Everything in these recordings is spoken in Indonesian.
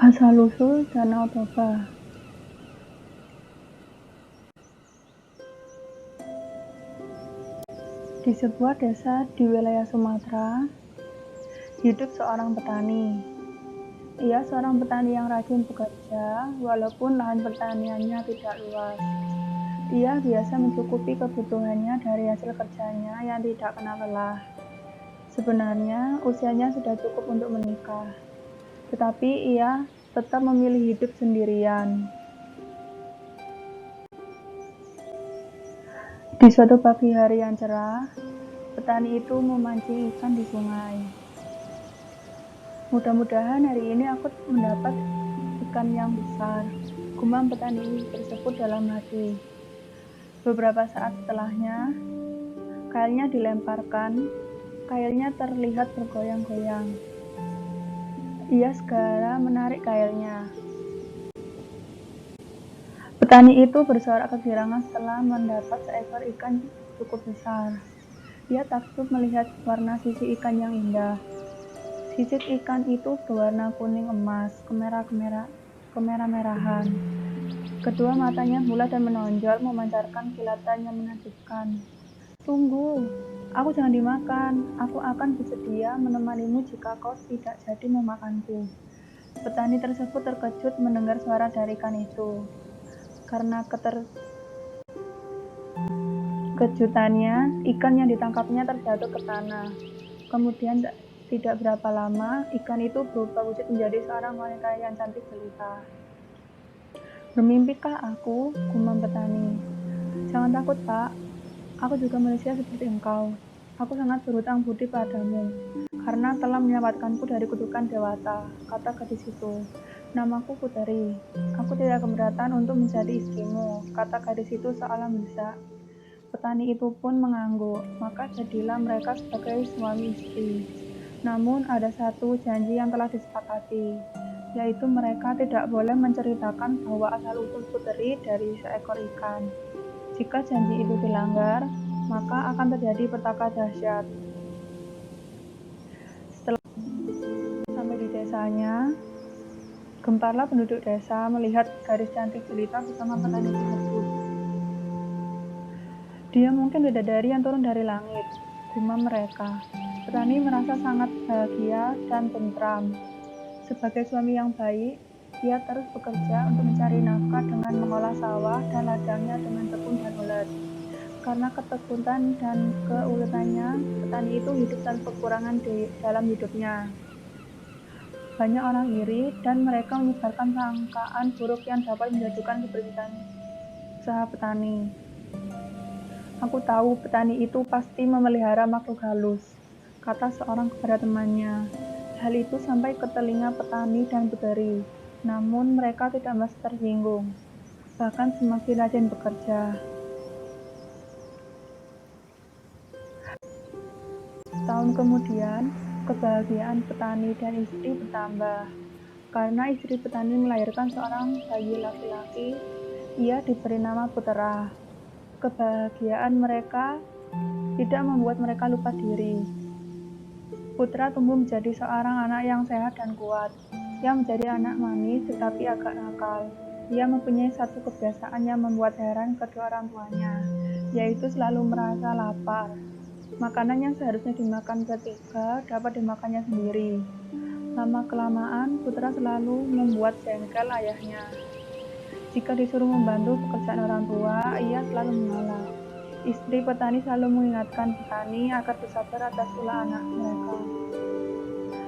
Asal-usul Danau Toba. Di sebuah desa di wilayah Sumatera, hidup seorang petani. Ia seorang petani yang rajin bekerja, walaupun lahan pertaniannya tidak luas. Ia biasa mencukupi kebutuhannya dari hasil kerjanya yang tidak kenal lelah. Sebenarnya, usianya sudah cukup untuk menikah, tetapi ia tetap memilih hidup sendirian. Di suatu pagi hari yang cerah, petani itu memancing ikan di sungai. Mudah-mudahan hari ini aku mendapat ikan yang besar, gumam petani tersebut dalam hati. Beberapa saat setelahnya, kailnya dilemparkan, kailnya terlihat bergoyang-goyang. Ia segera menarik kailnya. Petani itu bersorak kegirangan setelah mendapat seekor ikan cukup besar. Ia takjub melihat warna sisik ikan yang indah. Sisik ikan itu berwarna kuning emas, kemerah-merahan. Kedua matanya bulat dan menonjol, memancarkan kilatan yang menakjubkan. Tunggu, aku jangan dimakan. Aku akan bersedia menemanimu jika kau tidak jadi memakanku. Petani tersebut terkejut mendengar suara dari ikan itu. Karena kejutannya, ikan yang ditangkapnya terjatuh ke tanah. Kemudian tidak berapa lama, ikan itu berubah wujud menjadi seorang wanita yang cantik jelita. Bermimpikah aku? Gumam petani. Jangan takut, Pak. Aku juga manusia seperti engkau. Aku sangat berhutang budi padamu, karena telah menyelamatkanku dari kutukan Dewata, kata gadis itu. Namaku Puteri. Aku tidak keberatan untuk menjadi istrimu, kata gadis itu seolah mendesak. Petani itu pun mengangguk, maka jadilah mereka sebagai suami istri. Namun ada satu janji yang telah disepakati, yaitu mereka tidak boleh menceritakan bahwa asal-usul Puteri dari seekor ikan. Jika janji itu dilanggar, maka akan terjadi petaka dahsyat. Setelah sampai di desanya, gemparlah penduduk desa melihat gadis cantik jelita bersama petani tersebut. Dia mungkin bidadari yang turun dari langit, gumam mereka. Petani merasa sangat bahagia dan tentram. Sebagai suami yang baik, ia terus bekerja untuk mencari nafkah dengan mengolah sawah dan ladangnya dengan tekun dan ulet. Karena ketekunan dan keuletannya, petani itu hidup tanpa kekurangan dalam hidupnya. Banyak orang iri dan mereka menyebarkan sangkaan buruk yang dapat menjatuhkan kebersihan usaha petani. Aku tahu petani itu pasti memelihara makhluk halus, kata seorang kepada temannya. Hal itu sampai ke telinga petani dan Puteri, namun mereka tidak merasa tersinggung, bahkan semakin rajin bekerja. Setahun kemudian, kebahagiaan petani dan istri bertambah. Karena istri petani melahirkan seorang bayi laki-laki, ia diberi nama Putera. Kebahagiaan mereka tidak membuat mereka lupa diri. Putra tumbuh menjadi seorang anak yang sehat dan kuat. Ia menjadi anak manis tetapi agak nakal. Ia mempunyai satu kebiasaan yang membuat heran kedua orang tuanya, yaitu selalu merasa lapar. Makanan yang seharusnya dimakan bertiga dapat dimakannya sendiri. Lama-kelamaan, Putra selalu membuat jengkel ayahnya. Jika disuruh membantu pekerjaan orang tua, ia selalu menolak. Istri petani selalu mengingatkan petani agar bersabar atas ulah anak mereka.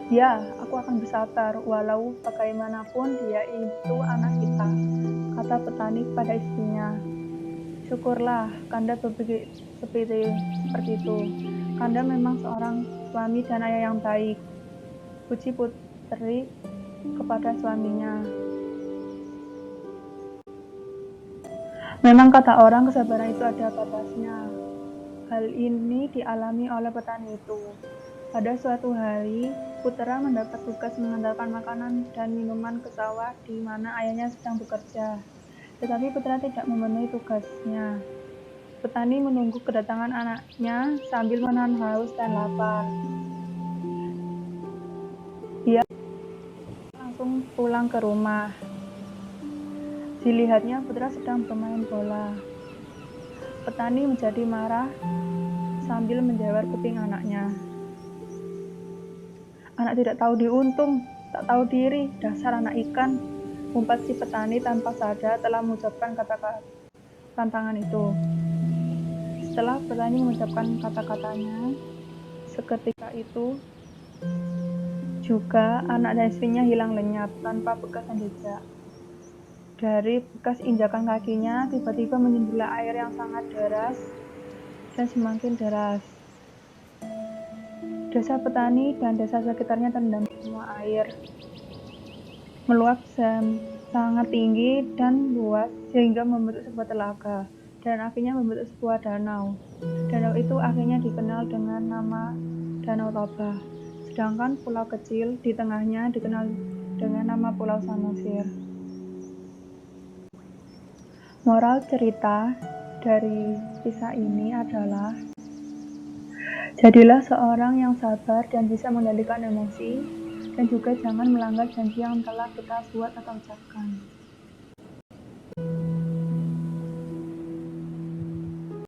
Ya, aku akan bersabar, walau bagaimanapun dia itu anak kita, kata petani kepada istrinya. Syukurlah, Kanda berpikir seperti itu. Kanda memang seorang suami dan ayah yang baik, puji Putri kepada suaminya. Memang kata orang kesabaran itu ada batasnya. Hal ini dialami oleh petani itu. Pada suatu hari, Putera mendapat tugas mengantarkan makanan dan minuman ke sawah di mana ayahnya sedang bekerja. Tetapi Putera tidak memenuhi tugasnya. Petani menunggu kedatangan anaknya sambil menahan haus dan lapar. Dia langsung pulang ke rumah. Dilihatnya putra sedang bermain bola. Petani menjadi marah sambil menjawar kuping anaknya. Anak tidak tahu diuntung, tak tahu diri, dasar anak ikan, umpat si petani tanpa sadar telah mengucapkan kata-kata tantangan itu. Setelah petani mengucapkan kata-katanya, seketika itu juga anak dan istrinya hilang lenyap tanpa bekas dan jejak. Dari bekas injakan kakinya tiba-tiba menyembullah air yang sangat deras dan semakin deras. Desa petani dan desa sekitarnya terendam semua air, meluap sangat tinggi dan luas sehingga membentuk sebuah telaga dan akhirnya membentuk sebuah danau. Danau itu akhirnya dikenal dengan nama Danau Toba, sedangkan pulau kecil di tengahnya dikenal dengan nama Pulau Samosir. Moral cerita dari kisah ini adalah jadilah seorang yang sabar dan bisa mengendalikan emosi, dan juga jangan melanggar janji yang telah kita buat atau ucapkan.